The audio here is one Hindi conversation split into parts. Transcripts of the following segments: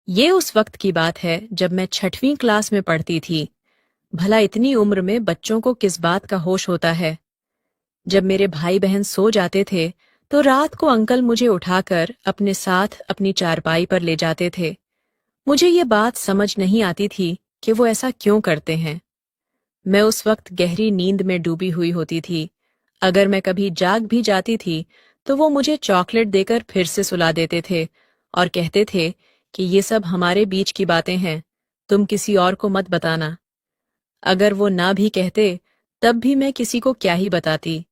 ये उस वक्त की बात है जब मैं 6वीं क्लास में पढ़ती थी। भला इतनी उम्र में बच्चों को किस बात का होश होता है। जब मेरे भाई बहन सो जाते थे तो रात को अंकल मुझे उठाकर अपने साथ अपनी चारपाई पर ले जाते थे। मुझे ये बात समझ नहीं आती थी कि वो ऐसा क्यों करते हैं। मैं उस वक्त गहरी नींद में डूबी हुई होती थी। अगर मैं कभी जाग भी जाती थी तो वो मुझे चॉकलेट देकर फिर से सुला देते थे और कहते थे कि ये सब हमारे बीच की बातें हैं, तुम किसी और को मत बताना। अगर वो ना भी कहते तब भी मैं किसी को क्या ही बताती,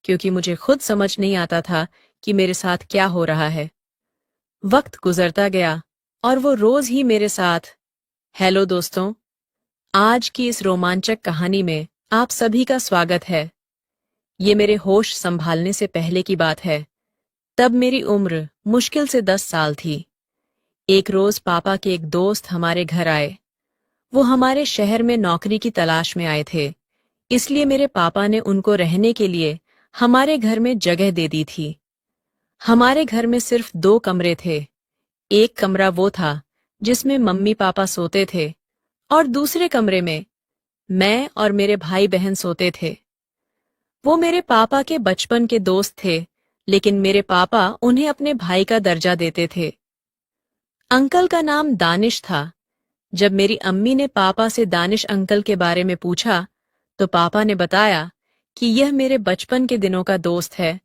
क्योंकि मुझे खुद समझ नहीं आता था कि मेरे साथ क्या हो रहा है। वक्त गुजरता गया और वो रोज ही मेरे साथ। हेलो दोस्तों, आज की इस रोमांचक कहानी में आप सभी का स्वागत है। ये मेरे होश संभालने से पहले की बात है। तब मेरी उम्र मुश्किल से 10 साल थी। एक रोज पापा के एक दोस्त हमारे घर आए। वो हमारे शहर में नौकरी की तलाश में आए थे, इसलिए मेरे पापा ने उनको रहने के लिए हमारे घर में जगह दे दी थी। हमारे घर में सिर्फ 2 कमरे थे। एक कमरा वो था जिसमें मम्मी पापा सोते थे और दूसरे कमरे में मैं और मेरे भाई बहन सोते थे। वो मेरे पापा के बचपन के दोस्त थे, लेकिन मेरे पापा उन्हें अपने भाई का दर्जा देते थे। अंकल का नाम दानिश था। जब मेरी अम्मी ने पापा से दानिश अंकल के बारे में पूछा तो पापा ने बताया कि यह मेरे बचपन के दिनों का दोस्त है।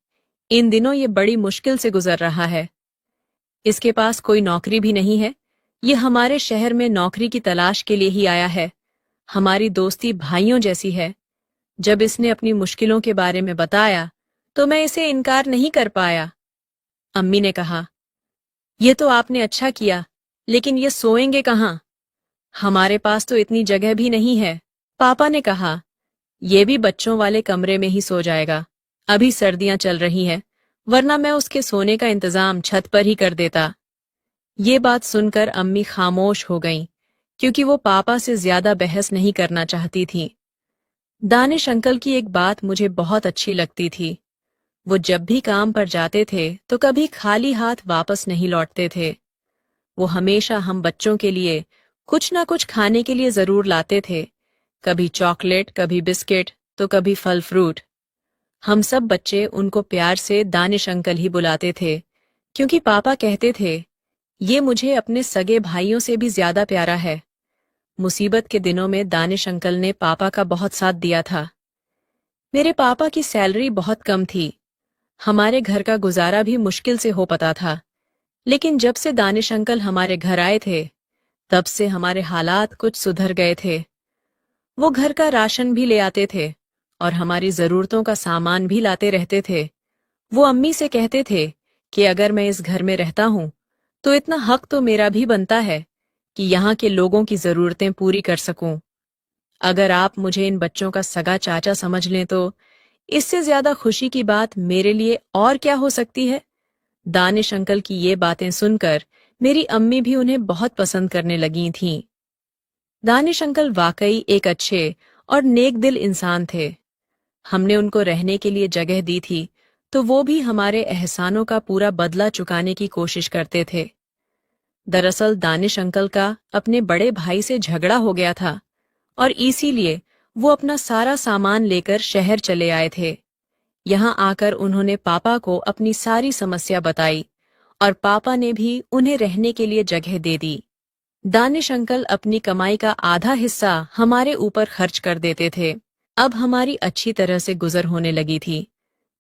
इन दिनों ये बड़ी मुश्किल से गुजर रहा है। इसके पास कोई नौकरी भी नहीं है। ये हमारे शहर में नौकरी की तलाश के लिए ही आया है। हमारी दोस्ती भाइयों जैसी है। जब इसने अपनी मुश्किलों के बारे में बताया तो मैं इसे इनकार नहीं कर पाया। अम्मी ने कहा, ये तो आपने अच्छा किया, लेकिन ये सोएंगे कहाँ? हमारे पास तो इतनी जगह भी नहीं है। पापा ने कहा, ये भी बच्चों वाले कमरे में ही सो जाएगा। अभी सर्दियां चल रही हैं, वरना मैं उसके सोने का इंतजाम छत पर ही कर देता। ये बात सुनकर अम्मी खामोश हो गईं, क्योंकि वो पापा से ज्यादा बहस नहीं करना चाहती थीं। दानिश अंकल की एक बात मुझे बहुत अच्छी लगती थी। वो जब भी काम पर जाते थे तो कभी खाली हाथ वापस नहीं लौटते थे। वो हमेशा हम बच्चों के लिए कुछ ना कुछ खाने के लिए जरूर लाते थे। कभी चॉकलेट, कभी बिस्किट, तो कभी फल फ्रूट। हम सब बच्चे उनको प्यार से दानिश अंकल ही बुलाते थे, क्योंकि पापा कहते थे, ये मुझे अपने सगे भाइयों से भी ज्यादा प्यारा है। मुसीबत के दिनों में दानिश अंकल ने पापा का बहुत साथ दिया था। मेरे पापा की सैलरी बहुत कम थी। हमारे घर का गुजारा भी मुश्किल से हो पाता था। लेकिन जब से दानिश अंकल हमारे घर आए थे, तब से हमारे हालात कुछ सुधर गए थे। वो घर का राशन भी ले आते थे और हमारी जरूरतों का सामान भी लाते रहते थे। वो अम्मी से कहते थे कि अगर मैं इस घर में रहता हूं तो इतना हक तो मेरा भी बनता है कि यहाँ के लोगों की जरूरतें पूरी कर सकूं। अगर आप मुझे इन बच्चों का सगा चाचा समझ लें तो इससे ज्यादा खुशी की बात मेरे लिए और क्या हो सकती है। दानिश अंकल की ये बातें सुनकर मेरी अम्मी भी उन्हें बहुत पसंद करने लगी थीं। दानिश अंकल वाकई एक अच्छे और नेक दिल इंसान थे। हमने उनको रहने के लिए जगह दी थी तो वो भी हमारे एहसानों का पूरा बदला चुकाने की कोशिश करते थे। दरअसल दानिश अंकल का अपने बड़े भाई से झगड़ा हो गया था और इसीलिए वो अपना सारा सामान लेकर शहर चले आए थे। यहाँ आकर उन्होंने पापा को अपनी सारी समस्या बताई और पापा ने भी उन्हें रहने के लिए जगह दे दी। दानिश अंकल अपनी कमाई का आधा हिस्सा हमारे ऊपर खर्च कर देते थे। अब हमारी अच्छी तरह से गुजर होने लगी थी।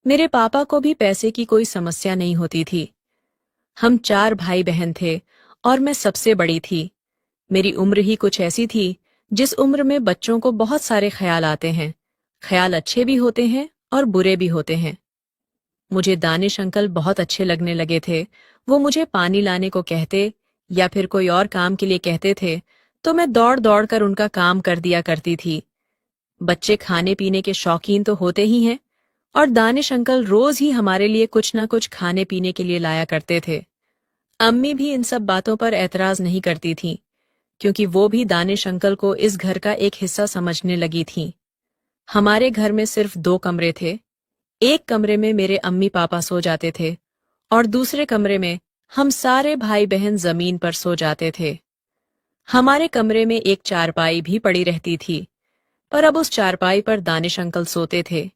मेरे पापा को भी पैसे की कोई समस्या नहीं होती थी। हम 4 भाई बहन थे और मैं सबसे बड़ी थी। मेरी उम्र ही कुछ ऐसी थी जिस उम्र में बच्चों को बहुत सारे ख्याल आते हैं। ख्याल अच्छे भी होते हैं और बुरे भी होते हैं। मुझे दानिश अंकल बहुत अच्छे लगने लगे थे। वो मुझे पानी लाने को कहते या फिर कोई और काम के लिए कहते थे तो मैं दौड़ दौड़ कर उनका काम कर दिया करती थी। बच्चे खाने पीने के शौकीन तो होते ही हैं और दानिश अंकल रोज ही हमारे लिए कुछ ना कुछ खाने पीने के लिए लाया करते थे। अम्मी भी इन सब बातों पर एतराज नहीं करती थीं, क्योंकि वो भी दानिश अंकल को इस घर का एक हिस्सा समझने लगी थीं। हमारे घर में सिर्फ 2 कमरे थे। एक कमरे में मेरे अम्मी पापा सो जाते थे और दूसरे कमरे में हम सारे भाई बहन जमीन पर सो जाते थे। हमारे कमरे में एक चारपाई भी पड़ी रहती थी, पर अब उस चारपाई पर दानिश अंकल सोते थे।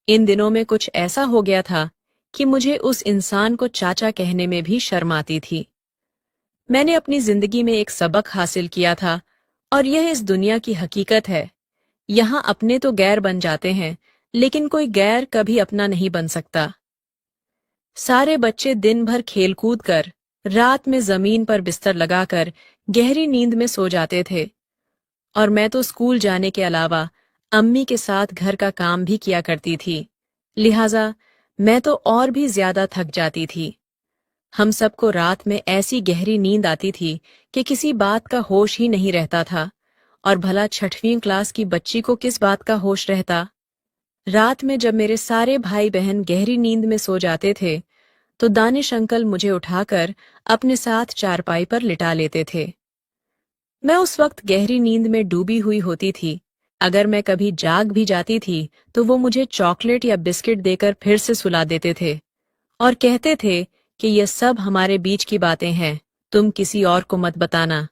इन दिनों में कुछ ऐसा हो गया था कि मुझे उस इंसान को चाचा कहने में भी शर्म आती थी। मैंने अपनी जिंदगी में एक सबक हासिल किया था, और यह इस दुनिया की हकीकत है। यहाँ अपने तो गैर बन जाते हैं, लेकिन कोई गैर कभी अपना नहीं बन सकता। सारे बच्चे दिन भर खेलकूद कर, रात में जमीन पर बिस्तर लगाकर गहरी नींद में सो जाते थे, और मैं तो स्कूल जाने के अलावा अम्मी के साथ घर का काम भी किया करती थी। लिहाजा मैं तो और भी ज्यादा थक जाती थी। हम सबको रात में ऐसी गहरी नींद आती थी कि किसी बात का होश ही नहीं रहता था, और भला 6वीं क्लास की बच्ची को किस बात का होश रहता। रात में जब मेरे सारे भाई बहन गहरी नींद में सो जाते थे, तो दानिश अंकल मुझे उठाकर अपने साथ चारपाई पर लिटा लेते थे। मैं उस वक्त गहरी नींद में डूबी हुई होती थी। अगर मैं कभी जाग भी जाती थी तो वो मुझे चॉकलेट या बिस्किट देकर फिर से सुला देते थे, और कहते थे कि ये सब हमारे बीच की बातें हैं, तुम किसी और को मत बताना।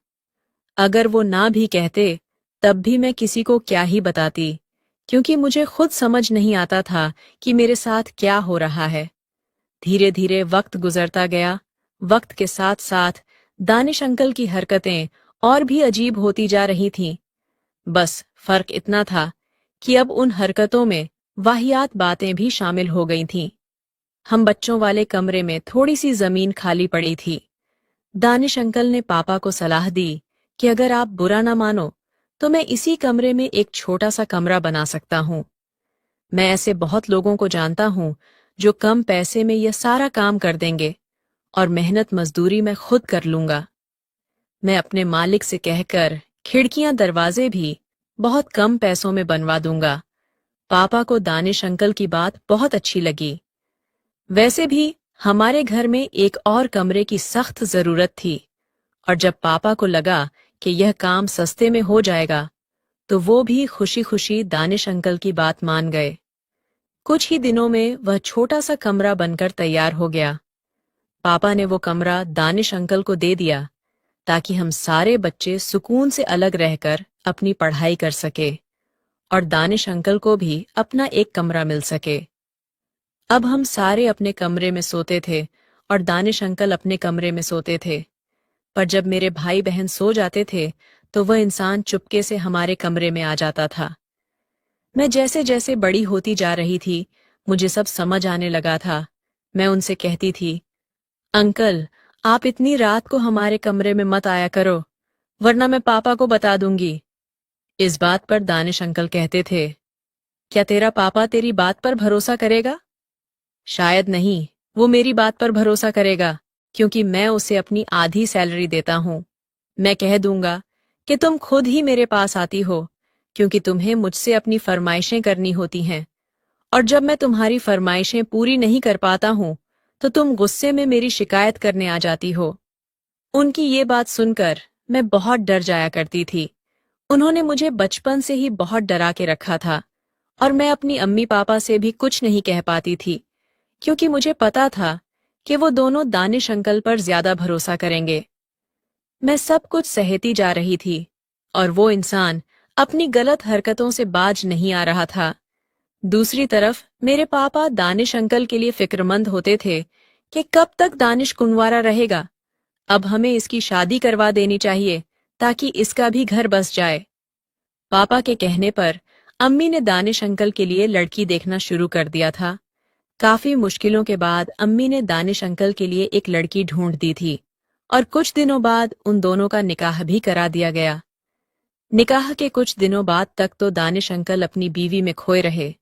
अगर वो ना भी कहते, तब भी मैं किसी को क्या ही बताती, क्योंकि मुझे खुद समझ नहीं आता था कि मेरे साथ क्या हो रहा है। धीरे धीरे वक्त गुजरता गया। वक्त के साथ साथ दानिश अंकल की हरकतें और भी अजीब होती जा रही थीं। बस फर्क इतना था कि अब उन हरकतों में वाहियात बातें भी शामिल हो गई थीं। हम बच्चों वाले कमरे में थोड़ी सी जमीन खाली पड़ी थी। दानिश अंकल ने पापा को सलाह दी कि अगर आप बुरा ना मानो तो मैं इसी कमरे में एक छोटा सा कमरा बना सकता हूँ। मैं ऐसे बहुत लोगों को जानता हूँ जो कम पैसे में यह सारा काम कर देंगे, और मेहनत मजदूरी मैं खुद कर लूंगा। मैं अपने मालिक से कहकर खिड़कियां दरवाजे भी बहुत कम पैसों में बनवा दूंगा। पापा को दानिश अंकल की बात बहुत अच्छी लगी। वैसे भी हमारे घर में एक और कमरे की सख्त जरूरत थी, और जब पापा को लगा कि यह काम सस्ते में हो जाएगा, तो वो भी खुशी खुशी दानिश अंकल की बात मान गए। कुछ ही दिनों में वह छोटा सा कमरा बनकर तैयार हो गया। पापा ने वो कमरा दानिश अंकल को दे दिया, ताकि हम सारे बच्चे सुकून से अलग रहकर अपनी पढ़ाई कर सके, और दानिश अंकल को भी अपना एक कमरा मिल सके। अब हम सारे अपने कमरे में सोते थे, और दानिश अंकल अपने कमरे में सोते थे। पर जब मेरे भाई बहन सो जाते थे, तो वह इंसान चुपके से हमारे कमरे में आ जाता था। मैं जैसे जैसे बड़ी होती जा रही थी, मुझे सब समझ आने लगा था। मैं उनसे कहती थी, अंकल, आप इतनी रात को हमारे कमरे में मत आया करो, वरना मैं पापा को बता दूंगी। इस बात पर दानिश अंकल कहते थे, क्या तेरा पापा तेरी बात पर भरोसा करेगा? शायद नहीं, वो मेरी बात पर भरोसा करेगा, क्योंकि मैं उसे अपनी आधी सैलरी देता हूँ। मैं कह दूंगा कि तुम खुद ही मेरे पास आती हो, क्योंकि तुम्हें मुझसे अपनी फरमाइशें करनी होती हैं, और जब मैं तुम्हारी फरमाइशें पूरी नहीं कर पाता हूँ, तो तुम गुस्से में मेरी शिकायत करने आ जाती हो। उनकी ये बात सुनकर मैं बहुत डर जाया करती थी। उन्होंने मुझे बचपन से ही बहुत डरा के रखा था, और मैं अपनी अम्मी पापा से भी कुछ नहीं कह पाती थी, क्योंकि मुझे पता था कि वो दोनों दानिश अंकल पर ज्यादा भरोसा करेंगे। मैं सब कुछ सहती जा रही थी, और वो इंसान अपनी गलत हरकतों से बाज नहीं आ रहा था। दूसरी तरफ मेरे पापा दानिश अंकल के लिए फिक्रमंद होते थे कि कब तक दानिश कुंवारा रहेगा। अब हमें इसकी शादी करवा देनी चाहिए, ताकि इसका भी घर बस जाए। पापा के कहने पर अम्मी ने दानिश अंकल के लिए लड़की देखना शुरू कर दिया था। काफी मुश्किलों के बाद अम्मी ने दानिश अंकल के लिए एक लड़की ढूंढ दी थी, और कुछ दिनों बाद उन दोनों का निकाह भी करा दिया गया। निकाह के कुछ दिनों बाद तक तो दानिश अंकल अपनी बीवी में खोए रहे,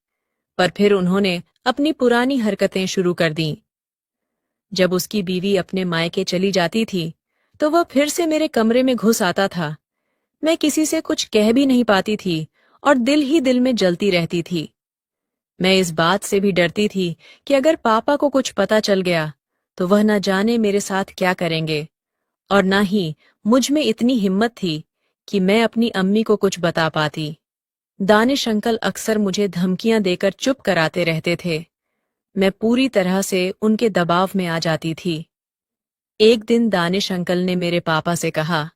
पर फिर उन्होंने अपनी पुरानी हरकतें शुरू कर दीं। जब उसकी बीवी अपने मायके चली जाती थी, तो वह फिर से मेरे कमरे में घुस आता था। मैं किसी से कुछ कह भी नहीं पाती थी, और दिल ही दिल में जलती रहती थी। मैं इस बात से भी डरती थी कि अगर पापा को कुछ पता चल गया, तो वह न जाने मेरे साथ क्या करेंगे, और न ही मुझ में इतनी हिम्मत थी कि मैं अपनी अम्मी को कुछ बता पाती। दानिश अंकल अक्सर मुझे धमकियां देकर चुप कराते रहते थे। मैं पूरी तरह से उनके दबाव में आ जाती थी। एक दिन दानिश अंकल ने मेरे पापा से कहा,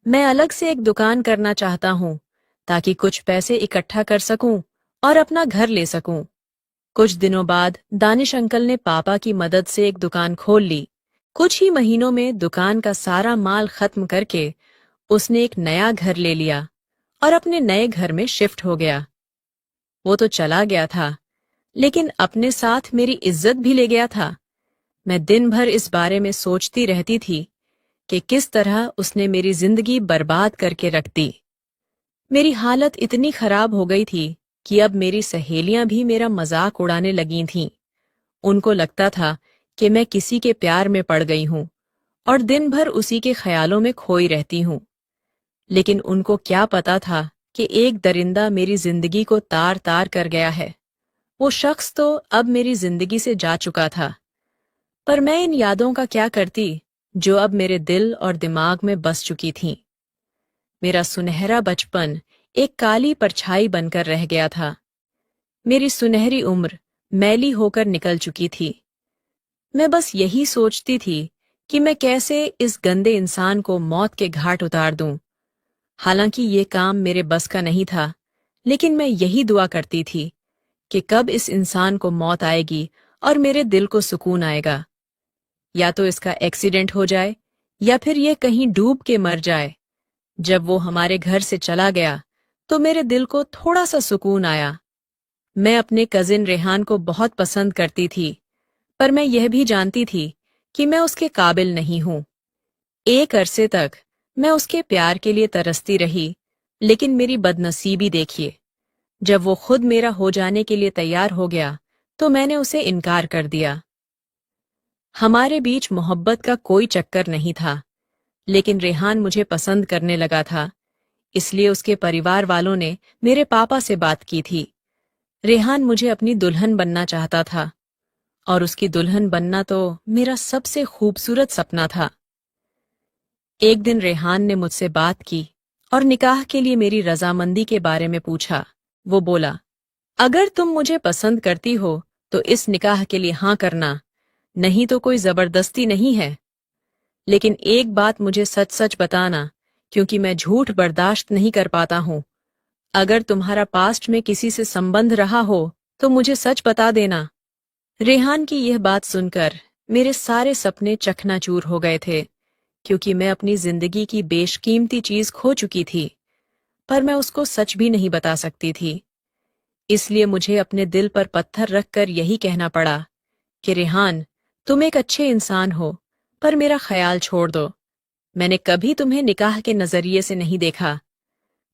मैं अलग से एक दुकान करना चाहता हूँ ताकि कुछ पैसे इकट्ठा कर सकूं और अपना घर ले सकूं। कुछ दिनों बाद दानिश अंकल ने पापा की मदद से एक दुकान खोल ली। कुछ ही महीनों में दुकान का सारा माल खत्म करके उसने एक नया घर ले लिया और अपने नए घर में शिफ्ट हो गया। वो तो चला गया था, लेकिन अपने साथ मेरी इज्जत भी ले गया था। मैं दिन भर इस बारे में सोचती रहती थी कि किस तरह उसने मेरी जिंदगी बर्बाद करके रख दी। मेरी हालत इतनी खराब हो गई थी कि अब मेरी सहेलियां भी मेरा मजाक उड़ाने लगी थीं। उनको लगता था कि मैं किसी के प्यार में पड़ गई हूं और दिन भर उसी के ख्यालों में खोई रहती हूं। लेकिन उनको क्या पता था कि एक दरिंदा मेरी जिंदगी को तार तार कर गया है। वो शख्स तो अब मेरी जिंदगी से जा चुका था, पर मैं इन यादों का क्या करती जो अब मेरे दिल और दिमाग में बस चुकी थीं। मेरा सुनहरा बचपन एक काली परछाई बनकर रह गया था। मेरी सुनहरी उम्र मैली होकर निकल चुकी थी। मैं बस यही सोचती थी कि मैं कैसे इस गंदे इंसान को मौत के घाट उतार दूं। हालांकि ये काम मेरे बस का नहीं था, लेकिन मैं यही दुआ करती थी कि कब इस इंसान को मौत आएगी और मेरे दिल को सुकून आएगा। या तो इसका एक्सीडेंट हो जाए या फिर ये कहीं डूब के मर जाए। जब वो हमारे घर से चला गया तो मेरे दिल को थोड़ा सा सुकून आया। मैं अपने कजिन रेहान को बहुत पसंद करती थी, पर मैं यह भी जानती थी कि मैं उसके काबिल नहीं हूं। एक अरसे तक मैं उसके प्यार के लिए तरसती रही, लेकिन मेरी बदनसीबी देखिए। जब वो खुद मेरा हो जाने के लिए तैयार हो गया तो मैंने उसे इनकार कर दिया। हमारे बीच मोहब्बत का कोई चक्कर नहीं था, लेकिन रेहान मुझे पसंद करने लगा था। इसलिए उसके परिवार वालों ने मेरे पापा से बात की थी। रेहान मुझे अपनी दुल्हन बनना चाहता था और उसकी दुल्हन बनना तो मेरा सबसे खूबसूरत सपना था। एक दिन रेहान ने मुझसे बात की और निकाह के लिए मेरी रजामंदी के बारे में पूछा। वो बोला, अगर तुम मुझे पसंद करती हो तो इस निकाह के लिए हाँ करना, नहीं तो कोई जबरदस्ती नहीं है। लेकिन एक बात मुझे सच सच बताना, क्योंकि मैं झूठ बर्दाश्त नहीं कर पाता हूं। अगर तुम्हारा पास्ट में किसी से संबंध रहा हो तो मुझे सच बता देना। रेहान की यह बात सुनकर मेरे सारे सपने चकनाचूर हो गए थे, क्योंकि मैं अपनी जिंदगी की बेशकीमती चीज खो चुकी थी, पर मैं उसको सच भी नहीं बता सकती थी। इसलिए मुझे अपने दिल पर पत्थर रखकर यही कहना पड़ा कि रेहान, तुम एक अच्छे इंसान हो, पर मेरा ख्याल छोड़ दो। मैंने कभी तुम्हें निकाह के नजरिए से नहीं देखा।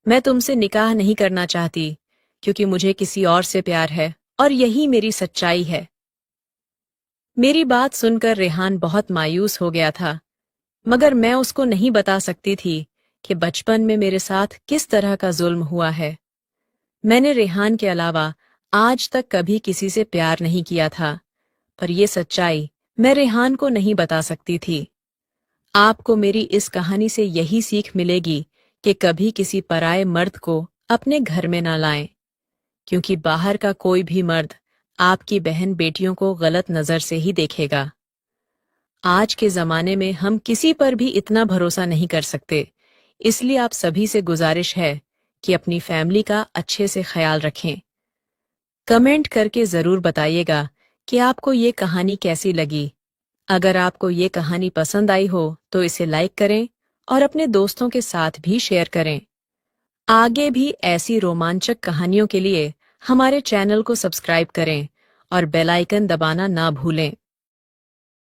मैं तुमसे निकाह नहीं करना चाहती, क्योंकि मुझे किसी और से प्यार है और यही मेरी सच्चाई है। मेरी बात सुनकर रेहान बहुत मायूस हो गया था, मगर मैं उसको नहीं बता सकती थी कि बचपन में मेरे साथ किस तरह का जुल्म हुआ है। मैंने रेहान के अलावा आज तक कभी किसी से प्यार नहीं किया था, पर यह सच्चाई मैं रेहान को नहीं बता सकती थी। आपको मेरी इस कहानी से यही सीख मिलेगी कि कभी किसी पराये मर्द को अपने घर में ना लाएं, क्योंकि बाहर का कोई भी मर्द आपकी बहन बेटियों को गलत नजर से ही देखेगा। आज के जमाने में हम किसी पर भी इतना भरोसा नहीं कर सकते, इसलिए आप सभी से गुजारिश है कि अपनी फैमिली का अच्छे से ख्याल रखें। कमेंट करके जरूर बताइएगा कि आपको ये कहानी कैसी लगी। अगर आपको ये कहानी पसंद आई हो तो इसे लाइक करें और अपने दोस्तों के साथ भी शेयर करें। आगे भी ऐसी रोमांचक कहानियों के लिए हमारे चैनल को सब्सक्राइब करें और बेल आइकन दबाना ना भूलें।